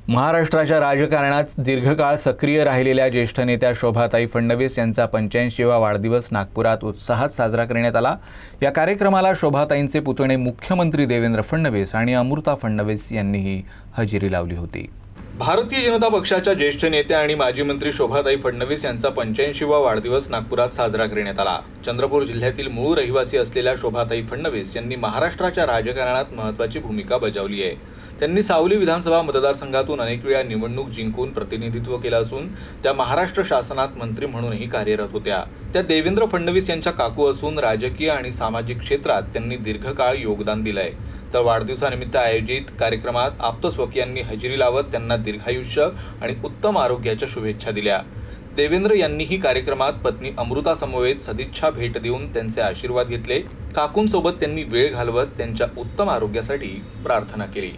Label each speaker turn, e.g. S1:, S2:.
S1: महाराष्ट्राच्या राजकारणात दीर्घकाळ सक्रिय राहिलेल्या ज्येष्ठ नेत्या शोभाताई फडणवीस यांचा 85वा वाढदिवस नागपुरात उत्साहात साजरा करण्यात आला। या कार्यक्रमाला शोभाताईंचे पुतणे मुख्यमंत्री देवेंद्र फडणवीस आणि अमृता फडणवीस यांनीही हजेरी लावली होती। भारतीय जनता पक्षाच्या ज्येष्ठ नेत्या आणि माजी मंत्री शोभाताई फडणवीस यांचा 85वा वाढदिवस नागपुरात साजरा करण्यात आला। चंद्रपूर जिल्ह्यातील मूळ रहिवासी असलेल्या शोभाताई फडणवीस यांनी महाराष्ट्राच्या राजकारणात महत्त्वाची भूमिका बजावली आहे। त्यांनी सावली विधानसभा मतदारसंघातून अनेक वेळा निवडणूक जिंकून प्रतिनिधित्व केलं असून त्या महाराष्ट्र शासनात मंत्री म्हणूनही कार्यरत होत्या। त्या देवेंद्र फडणवीस यांच्या काकू असून राजकीय आणि सामाजिक क्षेत्रात त्यांनी दीर्घकाळ योगदान दिलंय। तर वाढदिवसानिमित्त आयोजित कार्यक्रमात आप्तस्वकीयांनी हजेरी लावत त्यांना दीर्घायुष्य आणि उत्तम आरोग्याच्या शुभेच्छा दिल्या। देवेंद्र यांनीही कार्यक्रमात पत्नी अमृता समवेत सदिच्छा भेट देऊन त्यांचे आशीर्वाद घेतले। काकूंसोबत त्यांनी वेळ घालवत त्यांच्या उत्तम आरोग्यासाठी प्रार्थना केली।